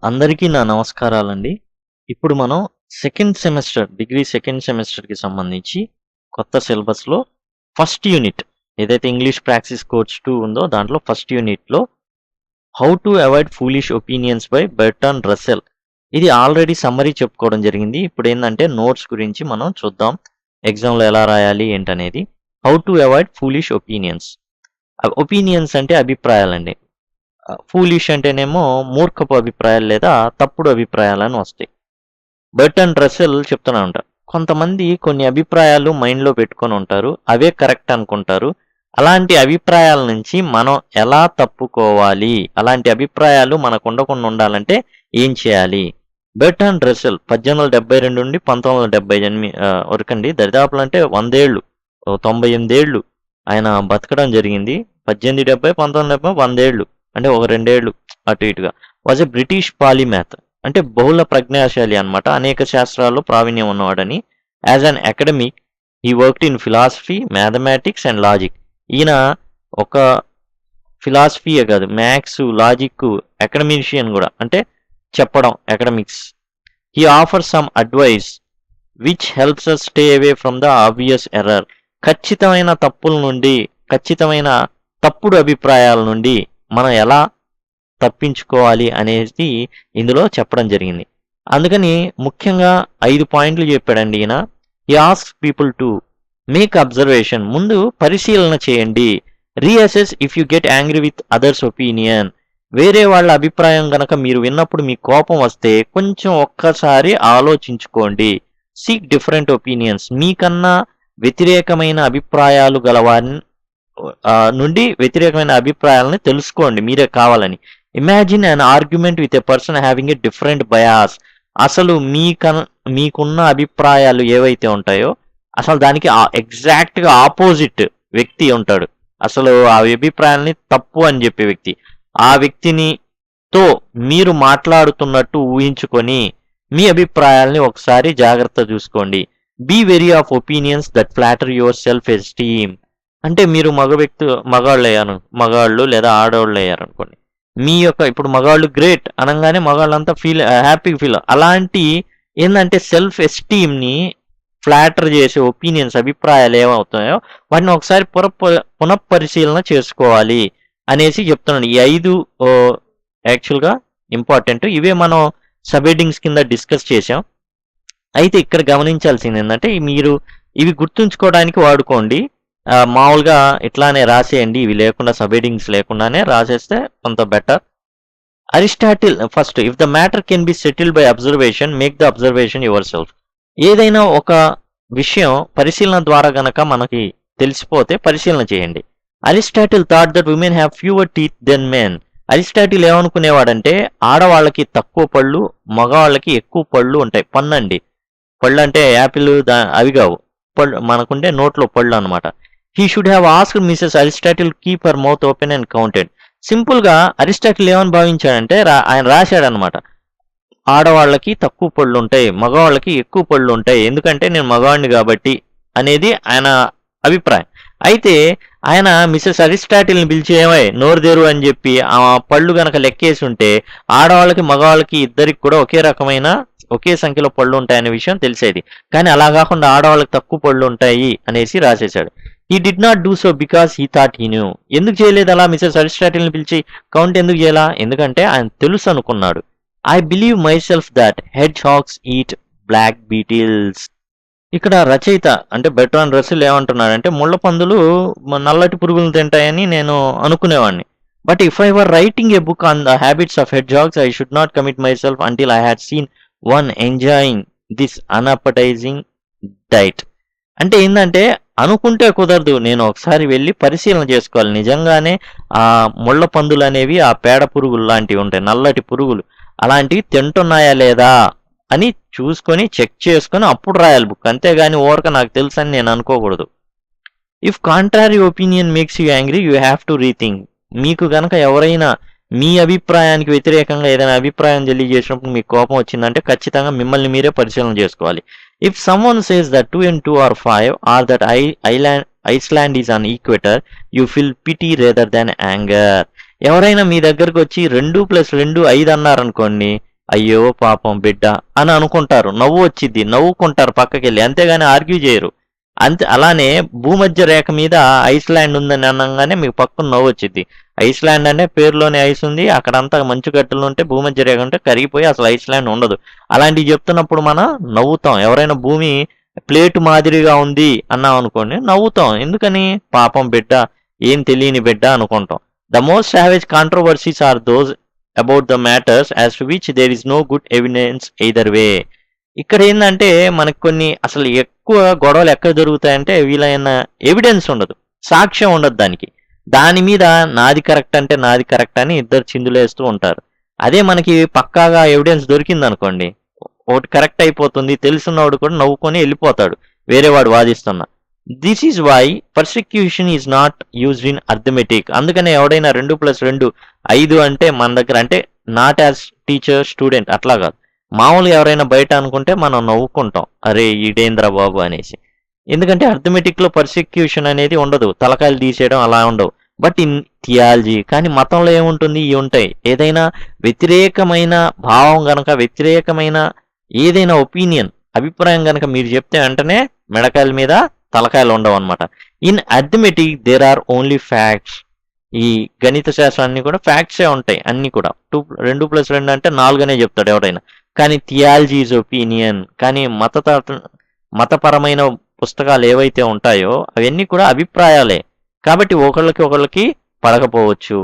అందరికీ నా నమస్కారాలండి. ఇప్పుడు మనం డిగ్రీ సెకండ్ సెమిస్టర్‌కి సంబంధించి కొత్త సిలబస్‌లో ఫస్ట్ యూనిట్ ఏదైతే ఇంగ్లీష్ ప్రాక్టీస్ కోర్స్ 2 ఉందో దాంట్లో ఫస్ట్ యూనిట్‌లో how to avoid foolish opinions by Bertrand Russell. ఇది ఆల్రెడీ సమ్మరీ చెప్పుకోవడం జరిగింది. ఇప్పుడేందంటే నోట్స్ గురించి మనం చూద్దాం. ఎగ్జామ్‌లో ఎలా రాయాలి ఏంటనేది. How to avoid foolish opinions. Opinions అంటే అభిప్రాయాలండి. ఫూలిష్ అంటేనేమో మూర్ఖపు అభిప్రాయాలు లేదా తప్పుడు అభిప్రాయాలని వస్తాయి. బెర్ట్రాండ్ రస్సెల్ చెప్తూనే ఉంటారు. కొంతమంది కొన్ని అభిప్రాయాలు మైండ్‌లో పెట్టుకొని ఉంటారు. అవే కరెక్ట్ అనుకుంటారు. అలాంటి అభిప్రాయాల నుంచి మనం ఎలా తప్పుకోవాలి? అలాంటి అభిప్రాయాలు మనకు ఉండకుండా ఉండాలంటే ఏం చేయాలి? బెర్ట్రాండ్ రస్సెల్ 1872 నుండి 1978 వరకండి. దరిదాపులు అంటే 100 ఏళ్ళు, 98 ఏళ్ళు ఆయన బతకడం జరిగింది. 1870, 1970 100 ఏళ్ళు. అంటే ఒక 2 ఏళ్ళు అటు ఇటుగా. Was a British polymath. అంటే బహుళ ప్రజ్ఞాశాలి అన్నమాట. అనేక శాస్త్రాల్లో ప్రావీణ్యం ఉన్నవాడని. As an academic he worked in philosophy, mathematics and logic. ఈయన ఒక ఫిలాసఫీయే కాదు, మ్యాథ్స్, లాజిక్, అకాడమిషియన్ కూడా. అంటే చెప్పడం academics. He offer some advice which helps us stay away from the obvious error. ఖచ్చితమైన తప్పుల నుండి, ఖచ్చితమైన తప్పుడు అభిప్రాయాల నుండి మనం ఎలా తప్పించుకోవాలి అనేది ఇందులో చెప్పడం జరిగింది. అందుకని ముఖ్యంగా 5 పాయింట్లు చెప్పాడండి ఈయన. He asks people to make observation. ముందు పరిశీలన చేయండి. Reassess if you get angry with others opinion. వేరే వాళ్ళ అభిప్రాయం గనక మీరు విన్నప్పుడు మీకు కోపం వస్తే కొంచెం ఒక్కసారి ఆలోచించుకోండి. Seek different opinions. మీకన్నా వ్యతిరేకమైన అభిప్రాయాలు గలవారిని నుండి వ్యతిరేకమైన అభిప్రాయాలని తెలుసుకోండి మీరే కావాలని. Imagine an argument with a person having a different bias. అసలు మీకున్న అభిప్రాయాలు ఏవైతే ఉంటాయో అసలు దానికి ఎగ్జాక్ట్గా ఆపోజిట్ వ్యక్తి ఉంటాడు. అసలు ఆ అభిప్రాయాల్ని తప్పు అని చెప్పే వ్యక్తి. ఆ వ్యక్తినితో మీరు మాట్లాడుతున్నట్టు ఊహించుకొని మీ అభిప్రాయాల్ని ఒకసారి జాగ్రత్త చూసుకోండి. Be very of opinions that flatter your self esteem. అంటే మీరు మగాళ్ళు లేదా ఆడవాళ్ళు అయ్యారనుకోండి. మీ యొక్క ఇప్పుడు మగాళ్ళు గ్రేట్ అనగానే మగాళ్ళంతా హ్యాపీగా ఫీల్. అలాంటి ఏంటంటే సెల్ఫ్ ఎస్టీమ్ని ఫ్లాటర్ చేసే ఒపీనియన్స్, అభిప్రాయాలు ఏమవుతాయో వాటిని ఒకసారి పునఃపరిశీలన చేసుకోవాలి అనేసి చెప్తున్నాను. ఈ 5 యాక్చువల్గా ఇంపార్టెంట్. ఇవే మనం సబ్ హెడ్డింగ్స్ కింద డిస్కస్ చేసాం. అయితే ఇక్కడ గమనించాల్సింది ఏంటంటే మీరు ఇవి గుర్తుంచుకోవడానికి వాడుకోండి. మామూలుగా ఇట్లానే రాసేయండి. ఇవి లేకుండా సబ్ హెడ్డింగ్స్ లేకుండానే రాసేస్తే కొంత better. Aristotle first, if the matter can be settled by observation make the observation your self. ఏదైనా ఒక విషయం పరిశీలన ద్వారా గనక మనకి తెలిసిపోతే పరిశీలన చేయండి. Aristotle thought that women have fewer teeth than men. Aristotle ఏమనుకునేవాడంటే ఆడవాళ్ళకి తక్కువ పళ్ళు, మగవాళ్ళకి ఎక్కువ పళ్ళు ఉంటాయి. పన్నండి, పళ్ళు అంటే యాపిల్ అవి కావు, పళ్ళు మనకుంటే నోట్లో పళ్ళు అనమాట. He should have asked Mrs Aristotle keep her mouth open and counted. సింపుల్గా అరిస్టాటిల్ ఏమని భావించాడంటే ఆయన రాశాడనమాట, ఆడవాళ్ళకి తక్కువ పళ్ళు ఉంటాయి, మగవాళ్ళకి ఎక్కువ పళ్ళు ఉంటాయి, ఎందుకంటే నేను మగవాడిని కాబట్టి అనేది ఆయన అభిప్రాయం. అయితే ఆయన మిసెస్ అరిస్టాటిల్ని పిలిచి ఏమై నోరుదేరు అని చెప్పి ఆ పళ్ళు గనక లెక్కేసి ఉంటే ఆడవాళ్ళకి మగవాళ్ళకి ఇద్దరికి కూడా ఒకే సంఖ్యలో పళ్ళు ఉంటాయనే విషయం తెలిసేది. కానీ అలా కాకుండా ఆడవాళ్ళకి తక్కువ పళ్ళు ఉంటాయి అనేసి రాసేశాడు. He did not do so because he thought he knew. ఎందుకు చేయలేదు అలా మిసెస్ అరిస్టాటిల్ని పిలిచి కౌంట్ ఎందుకు చేయాలా? ఎందుకంటే ఆయన తెలుసు అనుకున్నాడు. I believe my self that hedgehogs eat black beetles. ఇక్కడ రచయిత అంటే బెర్ట్రాండ్ రస్సెల్ ఏమంటున్నాడంటే ముళ్ళ పందులు నల్లటి పురుగులు తింటాయని నేను అనుకునేవాడిని. But if I were writing a book on the habits of hedgehogs I should not commit myself until I had seen one enjoying this unappetising diet. అంటే ఏంటంటే అనుకుంటే కుదరదు, నేను ఒకసారి వెళ్ళి పరిశీలన చేసుకోవాలి. నిజంగానే ఆ ముళ్ళ పందులు అనేవి ఆ పేడ పురుగులు లాంటివి ఉంటాయి, నల్లటి పురుగులు, అలాంటివి తింటున్నాయా లేదా అని చూసుకొని చెక్ చేసుకొని అప్పుడు రాయాలి బుక్. అంతేగాని ఓరక నాకు తెలుసు అని నేను అనుకోకూడదు. If contrary opinion makes you angry you have to rethink. మీకు గనక ఎవరైనా మీ అభిప్రాయానికి వ్యతిరేకంగా ఏదైనా అభిప్రాయం తెలియజేసినప్పుడు మీకు కోపం వచ్చిందంటే ఖచ్చితంగా మిమ్మల్ని మీరే పరిశీలన చేసుకోవాలి. If someone says that 2 and 2 are 5 or that Iceland is on equator you feel pity rather than anger. ఎవరైనా మీ దగ్గరకు వచ్చి 2 + 2 5 అన్నారనుకోండి, అయ్యో పాపం బిడ్డ అని అనుకుంటారు, నవ్వు వచ్చిద్ది, నవ్వుకుంటారు పక్కకెళ్ళి, అంతేగాని ఆర్గ్యూ చేయరు. అంతే. అలానే భూమధ్య రేఖ మీద ఐస్లాండ్ ఉందని అనగానే మీకు పక్కన నవ్వు వచ్చింది. ఐస్లాండ్ అంటే పేరులోనే ఐస్ ఉంది, అక్కడంతా మంచు గడ్డలు ఉంటే భూమధ్య రేఖ ఉంటే కరిగిపోయి అసలు ఐస్లాండ్ ఉండదు. అలాంటివి చెప్తున్నప్పుడు మనం నవ్వుతాం. ఎవరైనా భూమి ప్లేట్ మాదిరిగా ఉంది అన్నాం అనుకోండి, నవ్వుతాం. ఎందుకని? పాపం బిడ్డ, ఏం తెలియని బిడ్డ అనుకుంటాం. The most savage controversies are those about the matters as to which there is no good evidence either way. ఇక్కడ ఏంటంటే మనకు కొన్ని అసలు ఎక్కువ గొడవలు ఎక్కడ జరుగుతాయంటే వీలైన ఎవిడెన్స్ ఉండదు, సాక్ష్యం ఉండదు దానికి. దాని మీద నాది కరెక్ట్ అంటే నాది కరెక్ట్ అని ఇద్దరు చిందులేస్తూ ఉంటారు. అదే మనకి పక్కాగా ఎవిడెన్స్ దొరికింది అనుకోండి, ఒకటి కరెక్ట్ అయిపోతుంది, తెలుసున్నవాడు కూడా నవ్వుకొని వెళ్ళిపోతాడు వేరే వాడు వాదిస్తున్నా. This is why persecution is not used in arithmetic. అందుకనే ఎవడైనా 2+2 5 అంటే మన దగ్గర, అంటే నాట్ యాజ్ టీచర్ స్టూడెంట్ అట్లా కాదు, మామూలుగా ఎవరైనా బయట అనుకుంటే మనం నవ్వుకుంటాం, అరే ఈడేంద్ర బాబు అనేసి. ఎందుకంటే అర్థమెటిక్ లో పర్సిక్యూషన్ అనేది ఉండదు, తలకాయలు తీసేయడం అలా ఉండవు. బట్ ఇన్ థియాలజీ కానీ మతంలో ఏముంటుంది, ఇవి ఉంటాయి. ఏదైనా వ్యతిరేకమైన భావం గనక, వ్యతిరేకమైన ఏదైనా ఒపీనియన్, అభిప్రాయం గనక మీరు చెప్తే వెంటనే మెడకాయల మీద తలకాయలు ఉండవు అనమాట. In arithmetic there are only facts. ఈ గణిత శాస్త్రాన్ని కూడా ఫ్యాక్ట్సే ఉంటాయి అన్ని కూడా. 2+2 అంటే 4 అనే చెప్తాడు ఎవడైనా. కానీ థియాలజీ ఈజ్ ఒపీనియన్. కానీ మతపరమైన పుస్తకాలు ఏవైతే ఉంటాయో అవన్నీ కూడా అభిప్రాయాలే, కాబట్టి ఒకళ్ళకి పడకపోవచ్చు.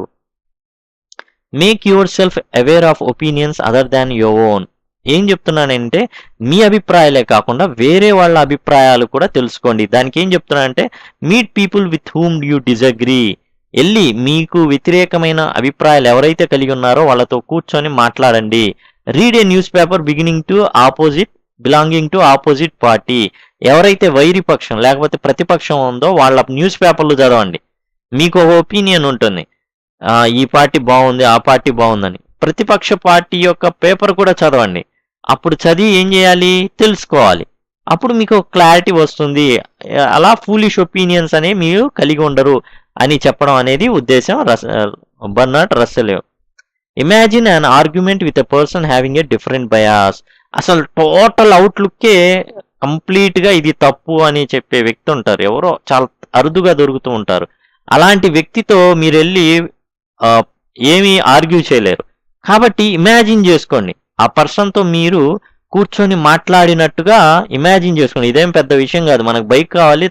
Make yourself aware of opinions other than your own. ఏం చెప్తున్నానంటే మీ అభిప్రాయాలే కాకుండా వేరే వాళ్ళ అభిప్రాయాలు కూడా తెలుసుకోండి. దానికి ఏం చెప్తున్నానంటే meet people with whom you disagree. వెళ్ళి మీకు వ్యతిరేకమైన అభిప్రాయాలు ఎవరైతే కలిగి ఉన్నారో వాళ్ళతో కూర్చొని మాట్లాడండి. Read A news paper belonging to opposite party. ఎవరైతే వైరి పక్షం లేకపోతే ప్రతిపక్షం ఉందో వాళ్ళ న్యూస్ పేపర్లు చదవండి. మీకు ఒక ఒపీనియన్ ఉంటుంది, ఈ పార్టీ బాగుంది ఆ పార్టీ బాగుందని. ప్రతిపక్ష పార్టీ యొక్క పేపర్ కూడా చదవండి. అప్పుడు చదివి ఏం చేయాలి, తెలుసుకోవాలి. అప్పుడు మీకు క్లారిటీ వస్తుంది. అలా ఫూలిష్ ఒపీనియన్స్ అనేవి మీరు కలిగి ఉండరు అని చెప్పడం అనేది ఉద్దేశం. Barnard Russell. Imagine an argument with a person having a different bias. అసలు టోటల్ అవుట్లుక్కే కంప్లీట్ గా ఇది తప్పు అని చెప్పే వ్యక్తి ఉంటారు, ఎవరో చాలా అరుదుగా దొరుకుతూ ఉంటారు. అలాంటి వ్యక్తితో మీరు వెళ్ళి ఏమీ ఆర్గ్యూ చేయలేరు. కాబట్టి ఇమాజిన్ చేసుకోండి, ఆ పర్సన్ తో మీరు కూర్చొని మాట్లాడినట్టుగా ఇమాజిన్ చేసుకోండి. ఇదేం పెద్ద విషయం కాదు. మనకు బైక్ కావాలి,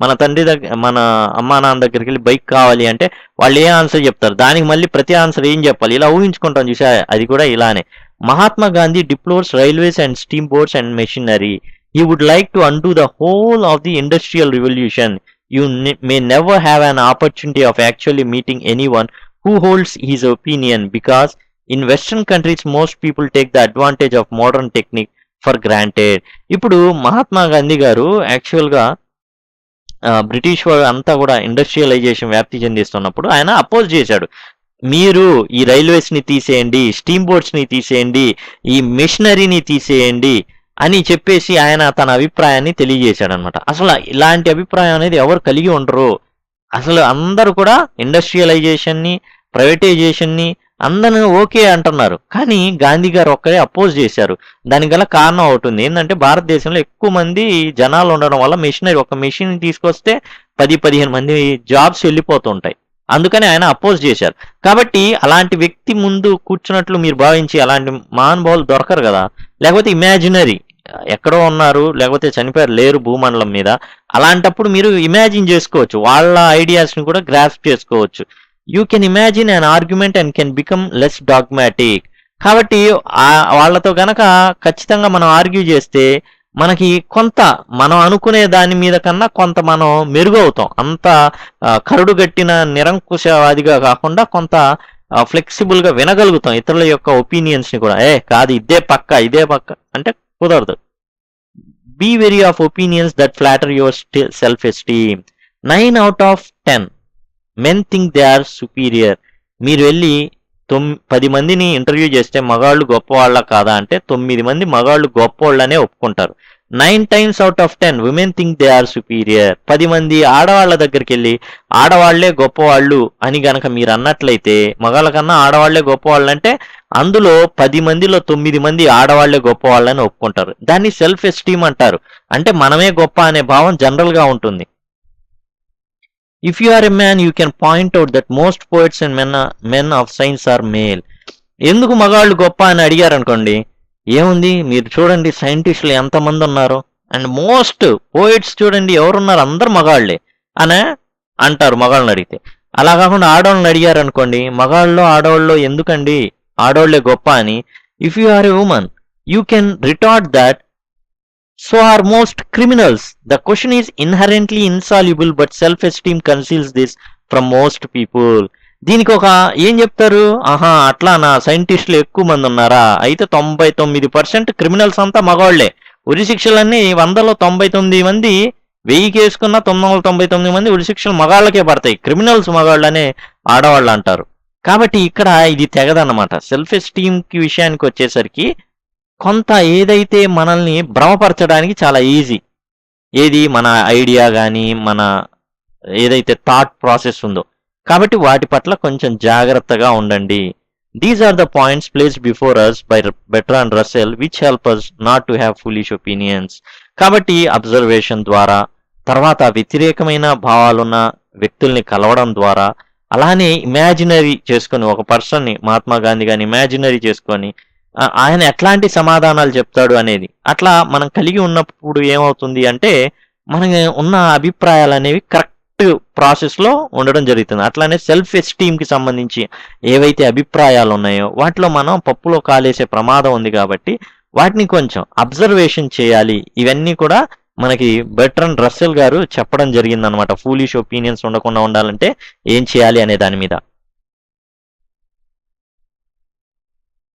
మన తండ్రి దగ్గర, మన అమ్మా నాన్న దగ్గరికి వెళ్ళి బైక్ కావాలి అంటే వాళ్ళు ఏ ఆన్సర్ చెప్తారు, దానికి మళ్ళీ ప్రతి ఆన్సర్ ఏం చెప్పాలి, ఇలా ఊహించుకుంటాం చూసా. అది కూడా ఇలానే. Mahatma Gandhi deplores railways and steamboats and machinery. He would like to undo the whole of the industrial revolution. You may never have an opportunity of actually meeting anyone who holds his opinion, because in Western countries most people take the advantage of modern technique for granted. ఇప్పుడు మహాత్మా గాంధీ గారు యాక్చువల్గా British అంతా కూడా industrialisation వ్యాప్తి చెందిస్తున్నప్పుడు ఆయన oppose చేశాడు. మీరు ఈ రైల్వేస్ ని తీసేయండి, స్టీమ్ బోట్స్ ని తీసేయండి, ఈ మిషనరీని తీసేయండి అని చెప్పేసి ఆయన తన అభిప్రాయాన్ని తెలియజేశాడు అనమాట. అసలు ఇలాంటి అభిప్రాయం అనేది ఎవరు కలిగి ఉండరు. అసలు అందరూ కూడా ఇండస్ట్రియలైజేషన్ ని, ప్రైవేటైజేషన్ ని అందరూ ఓకే అంటున్నారు. కానీ గాంధీ గారు ఒక్కరే అపోజ్ చేశారు. దానికి గల కారణం అవుతుంది ఏంటంటే భారతదేశంలో ఎక్కువ మంది జనాలు ఉండడం వల్ల మెషినరీ, ఒక మెషిన్ తీసుకొస్తే 10-15 మంది జాబ్స్ వెళ్ళిపోతుంటాయి. అందుకని ఆయన అపోజ్ చేశారు. కాబట్టి అలాంటి వ్యక్తి ముందు కూర్చున్నట్లు మీరు భావించి, అలాంటి మహానుభావులు దొరకరు కదా. లేకపోతే ఇమాజినరీ ఎక్కడో ఉన్నారు, లేకపోతే చనిపోయారు, లేరు భూమండలం మీద. అలాంటప్పుడు మీరు ఇమాజిన్ చేసుకోవచ్చు, వాళ్ళ ఐడియాస్ ని కూడా గ్రాస్ప్ చేసుకోవచ్చు. You can imagine an argument and can become less dogmatic. కాబట్టి వాళ్ళతో గనక ఖచ్చితంగా మనం ఆర్గ్యూ చేస్తే మనకి కొంత మనం అనుకునే దాని మీద కన్నా కొంత మనం మెరుగవుతాం. అంత కరుడుగట్టిన నిరంకుశవాదిగా కాకుండా కొంత ఫ్లెక్సిబుల్ గా వినగలుగుతాం ఇతరుల యొక్క ఒపీనియన్స్ ని కూడా. కాదు ఇదే పక్క అంటే కుదరదు. Be very of opinions that flatter your self esteem. 9 out of 10 men think they are superior. మీరు వెళ్ళి 10 మందిని ఇంటర్వ్యూ చేస్తే మగాళ్ళు గొప్పవాళ్ళ కాదా అంటే 9 మంది మగాళ్ళు గొప్పవాళ్ళనే ఒప్పుకుంటారు. 9 times out of 10 women think they are superior. 10 మంది ఆడవాళ్ళ దగ్గరికి వెళ్ళి ఆడవాళ్లే గొప్పవాళ్ళు అని గనక మీరు అన్నట్లయితే, మగాళ్ళ కన్నా ఆడవాళ్లే గొప్పవాళ్ళు అంటే అందులో 10 మందిలో 9 మంది ఆడవాళ్లే గొప్పవాళ్ళని ఒప్పుకుంటారు. దాన్ని సెల్ఫ్ ఎస్టీమ్ అంటారు. అంటే మనమే గొప్ప అనే భావం జనరల్ గా ఉంటుంది. If you are a man you can point out that most poets and men of science are male. ఎందుకు మగాళ్ళు గొప్ప అని అడిగారు అనుకోండి, ఏముంది మీరు చూడండి సైంటిస్టులు ఎంతమంది ఉన్నారు, అండ్ మోస్ట్ పోయిట్స్ చూడండి ఎవరున్నారు, అందరు మగాళ్లే అనే అంటారు మగాళ్ళని అడిగితే. అలా కాకుండా ఆడవాళ్ళని అడిగారు అనుకోండి, మగాళ్ళలో ఆడవాళ్ళలో ఎందుకండి ఆడవాళ్లే గొప్ప అని. If you are a woman you can retort that so are most criminals. The question is inherently insoluble but self esteem conceals this from most people. దీనికి ఒక ఏం చెప్తారు, ఆహా అట్లా నా సైంటిస్టులు ఎక్కువ మంది ఉన్నారా, అయితే 99% క్రిమినల్స్ అంతా మగవాళ్లే, ఉరి శిక్షలన్నీ 100లో 99 మంది, 1000 వేసుకున్న 999 మంది ఉరి శిక్షలు మగాళ్ళకే పడతాయి, క్రిమినల్స్ మగాళ్ళనే ఆడవాళ్ళు అంటారు. కాబట్టి ఇక్కడ ఇది తెగదన్నమాట. సెల్ఫ్ ఎస్టీమ్ కి విషయానికి వచ్చేసరికి కొంత ఏదైతే మనల్ని భ్రమపరచడానికి చాలా ఈజీ, ఏది మన ఐడియా కానీ మన ఏదైతే థాట్ ప్రాసెస్ ఉందో, కాబట్టి వాటి పట్ల కొంచెం జాగ్రత్తగా ఉండండి. These are the points placed before us by Bertrand Russell which help us not to have foolish opinions. కాబట్టి అబ్జర్వేషన్ ద్వారా, తర్వాత వ్యతిరేకమైన భావాలున్న వ్యక్తుల్ని కలవడం ద్వారా, అలానే ఇమాజినరీ చేసుకొని ఒక పర్సన్ని, మహాత్మా గాంధీ గారిని ఇమాజినరీ చేసుకొని ఆయన ఎట్లాంటి సమాధానాలు చెప్తాడు అనేది అట్లా మనం కలిగి ఉన్నప్పుడు ఏమవుతుంది అంటే మనకి ఉన్న అభిప్రాయాలు అనేవి కరెక్ట్ ప్రాసెస్ లో ఉండడం జరుగుతుంది. అట్లానే సెల్ఫ్ ఎస్టీమ్ కి సంబంధించి ఏవైతే అభిప్రాయాలు ఉన్నాయో వాటిలో మనం పప్పులో కాలేసే ప్రమాదం ఉంది, కాబట్టి వాటిని కొంచెం అబ్జర్వేషన్ చేయాలి. ఇవన్నీ కూడా మనకి బెర్ట్రాండ్ రస్సెల్ గారు చెప్పడం జరిగిందనమాట. ఫూలిష్ ఒపీనియన్స్ ఉండకుండా ఉండాలంటే ఏం చేయాలి అనే దాని మీద.